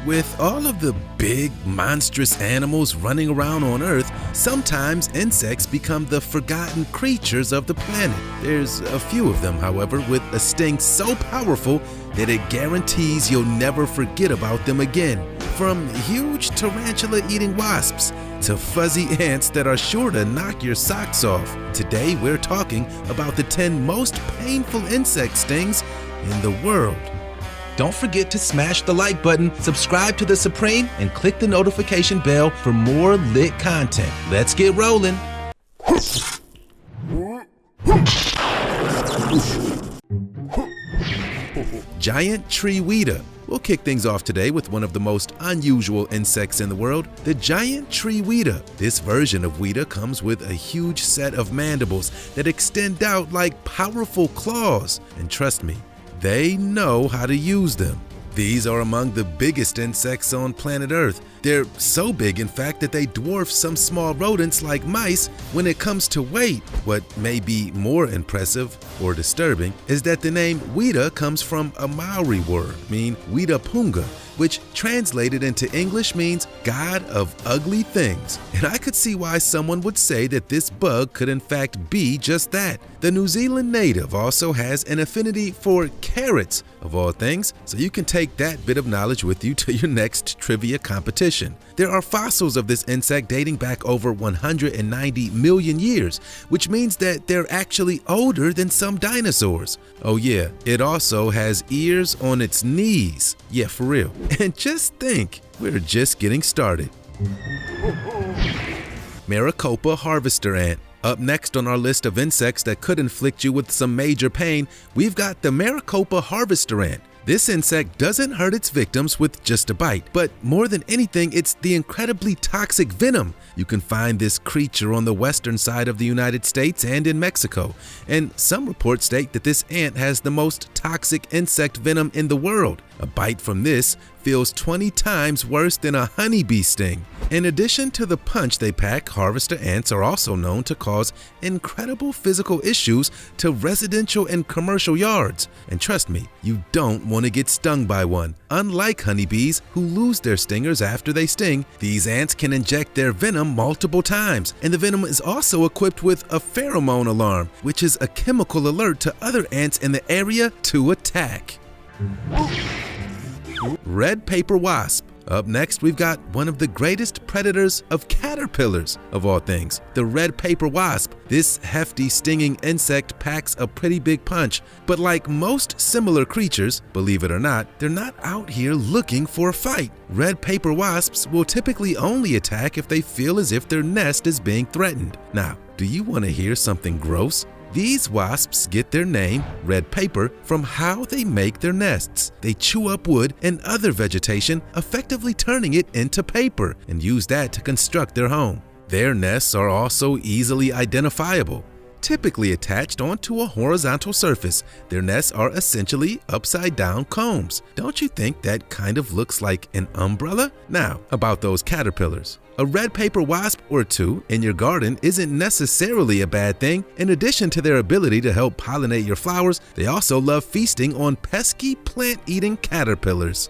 With all of the big, monstrous animals running around on Earth, sometimes insects become the forgotten creatures of the planet. There's a few of them, however, with a sting so powerful that it guarantees you'll never forget about them again. From huge tarantula-eating wasps to fuzzy ants that are sure to knock your socks off. Today, we're talking about the 10 most painful insect stings in the world. Don't forget to smash the like button, subscribe to The Supreme, and click the notification bell for more lit content. Let's get rolling. Giant tree weeder. We'll kick things off today with one of the most unusual insects in the world, the giant tree weeder. This version of weeder comes with a huge set of mandibles that extend out like powerful claws. And trust me, they know how to use them. These are among the biggest insects on planet Earth. They're so big, in fact, that they dwarf some small rodents like mice when it comes to weight. What may be more impressive or disturbing is that the name weeder comes from a Maori word, meaning Weerapunga, which translated into English means God of ugly things. And I could see why someone would say that this bug could in fact be just that. The New Zealand native also has an affinity for carrots, of all things, so you can take that bit of knowledge with you to your next trivia competition. There are fossils of this insect dating back over 190 million years, which means that they're actually older than some dinosaurs. Oh yeah, it also has ears on its knees. Yeah, for real. And just think, we're just getting started. Maricopa harvester ant. Up next on our list of insects that could inflict you with some major pain, we've got the Maricopa harvester ant. This insect doesn't hurt its victims with just a bite, but more than anything, it's the incredibly toxic venom. You can find this creature on the western side of the United States and in Mexico, and some reports state that this ant has the most toxic insect venom in the world. A bite from this feels 20 times worse than a honeybee sting. In addition to the punch they pack, harvester ants are also known to cause incredible physical issues to residential and commercial yards. And trust me, you don't want to get stung by one. Unlike honeybees, who lose their stingers after they sting, these ants can inject their venom multiple times. And the venom is also equipped with a pheromone alarm, which is a chemical alert to other ants in the area to attack. Red paper wasp. Up next, we've got one of the greatest predators of caterpillars, of all things, the red paper wasp. This hefty stinging insect packs a pretty big punch, but like most similar creatures, believe it or not, they're not out here looking for a fight. Red paper wasps will typically only attack if they feel as if their nest is being threatened. Now, do you want to hear something gross? These wasps get their name, red paper, from how they make their nests. They chew up wood and other vegetation, effectively turning it into paper, and use that to construct their home. Their nests are also easily identifiable. Typically attached onto a horizontal surface, their nests are essentially upside-down combs. Don't you think that kind of looks like an umbrella? Now, about those caterpillars. A red paper wasp or two in your garden isn't necessarily a bad thing. In addition to their ability to help pollinate your flowers, they also love feasting on pesky plant-eating caterpillars.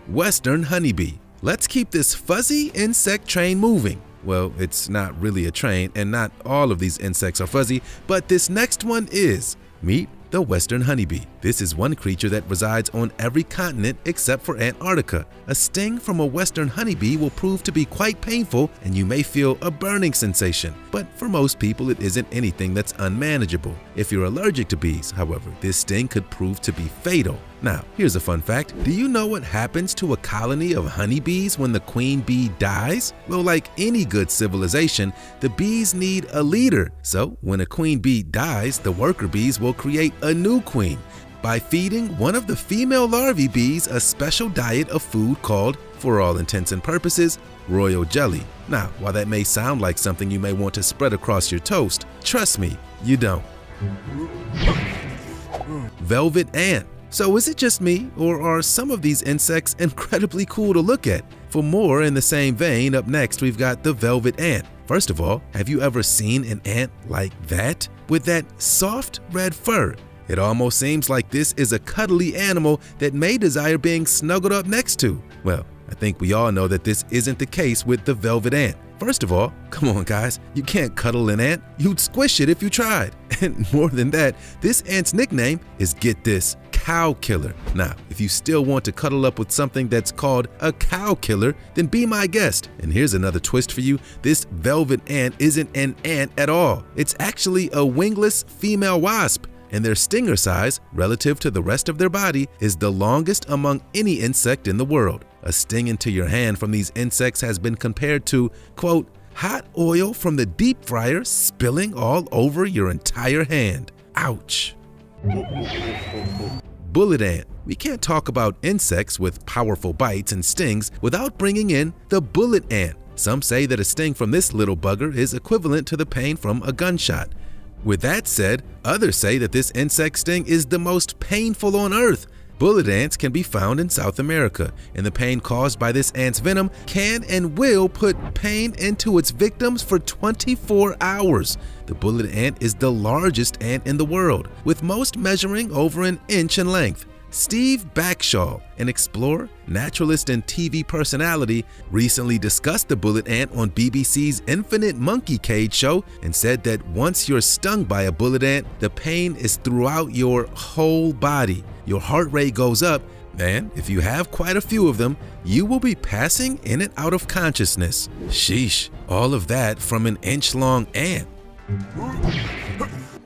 Western honeybee. Let's keep this fuzzy insect train moving. Well, it's not really a train, and not all of these insects are fuzzy, but this next one is. Meet the western honeybee. This is one creature that resides on every continent except for Antarctica. A sting from a western honeybee will prove to be quite painful, and you may feel a burning sensation. But for most people, it isn't anything that's unmanageable. If you're allergic to bees, however, this sting could prove to be fatal. Now, here's a fun fact. Do you know what happens to a colony of honeybees when the queen bee dies? Well, like any good civilization, the bees need a leader. So, when a queen bee dies, the worker bees will create a new queen by feeding one of the female larvae bees a special diet of food called, for all intents and purposes, royal jelly. Now, while that may sound like something you may want to spread across your toast, trust me, you don't. Velvet ant. So is it just me, or are some of these insects incredibly cool to look at? For more in the same vein, up next we've got the velvet ant. First of all, have you ever seen an ant like that? With that soft red fur. It almost seems like this is a cuddly animal that may desire being snuggled up next to. Well, I think we all know that this isn't the case with the velvet ant. First of all, come on guys, you can't cuddle an ant. You'd squish it if you tried. And more than that, this ant's nickname is, get this, cow killer. Now, if you still want to cuddle up with something that's called a cow killer, then be my guest. And here's another twist for you. This velvet ant isn't an ant at all. It's actually a wingless female wasp. And their stinger size, relative to the rest of their body, is the longest among any insect in the world. A sting into your hand from these insects has been compared to, quote, hot oil from the deep fryer spilling all over your entire hand. Ouch. Bullet ant. We can't talk about insects with powerful bites and stings without bringing in the bullet ant. Some say that a sting from this little bugger is equivalent to the pain from a gunshot. With that said, others say that this insect sting is the most painful on Earth. Bullet ants can be found in South America, and the pain caused by this ant's venom can and will put pain into its victims for 24 hours. The bullet ant is the largest ant in the world, with most measuring over an inch in length. Steve Backshall, an explorer, naturalist, and TV personality, recently discussed the bullet ant on BBC's Infinite Monkey Cage show and said that once you're stung by a bullet ant, the pain is throughout your whole body. Your heart rate goes up, and if you have quite a few of them, you will be passing in and out of consciousness. Sheesh, all of that from an inch-long ant.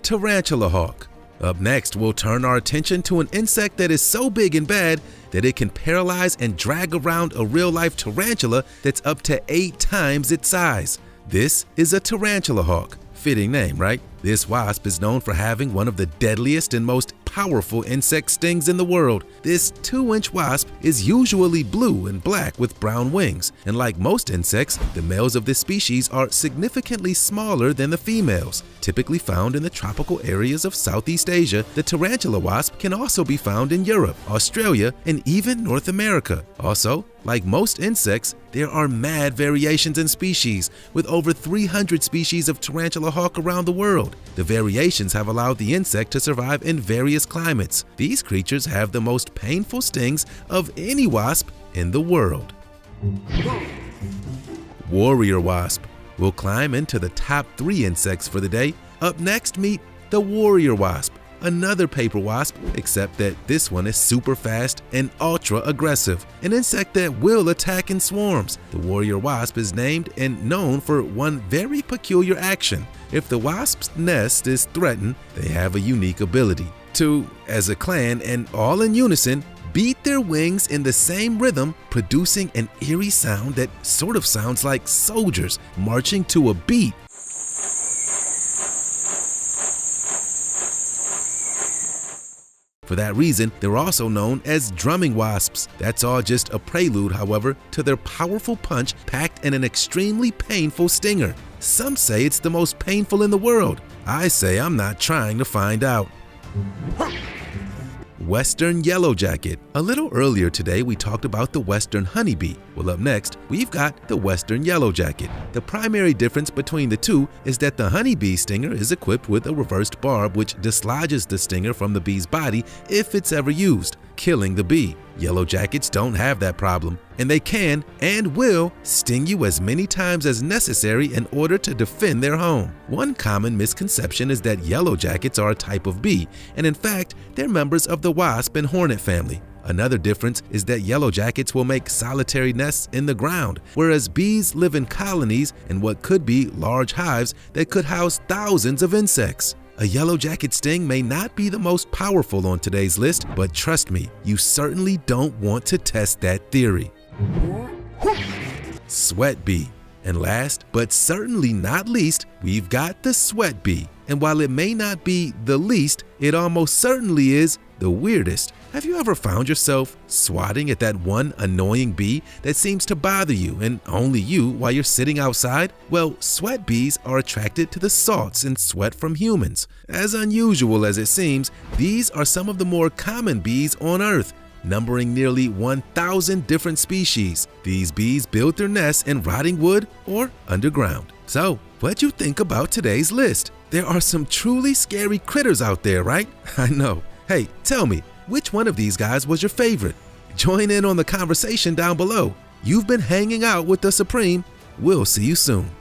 Tarantula hawk. Up next, we'll turn our attention to an insect that is so big and bad that it can paralyze and drag around a real-life tarantula that's up to 8 times its size. This is a tarantula hawk. Fitting name, right? This wasp is known for having one of the deadliest and most powerful insect stings in the world. This 2-inch wasp is usually blue and black with brown wings, and like most insects, the males of this species are significantly smaller than the females. Typically found in the tropical areas of Southeast Asia, the tarantula wasp can also be found in Europe, Australia, and even North America. Also, like most insects, there are mad variations in species, with over 300 species of tarantula hawk around the world. The variations have allowed the insect to survive in various climates. These creatures have the most painful stings of any wasp in the world. Warrior wasp. We'll climb into the top 3 insects for the day. Up next, meet the warrior wasp, another paper wasp, except that this one is super fast and ultra aggressive, an insect that will attack in swarms. The warrior wasp is named and known for one very peculiar action. If the wasp's nest is threatened, they have a unique ability to, as a clan and all in unison, beat their wings in the same rhythm, producing an eerie sound that sort of sounds like soldiers marching to a beat. For that reason, they're also known as drumming wasps. That's all just a prelude, however, to their powerful punch packed in an extremely painful stinger. Some say it's the most painful in the world. I say I'm not trying to find out. Western yellowjacket. A little earlier today, we talked about the western honeybee. Well, up next, we've got the western yellowjacket. The primary difference between the two is that the honeybee stinger is equipped with a reversed barb which dislodges the stinger from the bee's body if it's ever used, killing the bee. Yellowjackets don't have that problem, and they can and will sting you as many times as necessary in order to defend their home. One common misconception is that yellowjackets are a type of bee, and in fact, they're members of the wasp and hornet family. Another difference is that yellowjackets will make solitary nests in the ground, whereas bees live in colonies in what could be large hives that could house thousands of insects. A yellowjacket sting may not be the most powerful on today's list, but trust me, you certainly don't want to test that theory. Sweat bee. And last, but certainly not least, we've got the sweat bee. And while it may not be the least, it almost certainly is the weirdest. Have you ever found yourself swatting at that one annoying bee that seems to bother you and only you while you're sitting outside? Well, sweat bees are attracted to the salts and sweat from humans. As unusual as it seems, these are some of the more common bees on Earth, numbering nearly 1,000 different species. These bees build their nests in rotting wood or underground. So, what'd you think about today's list? There are some truly scary critters out there, right? I know. Hey, tell me, which one of these guys was your favorite? Join in on the conversation down below. You've been hanging out with the Supreme. We'll see you soon.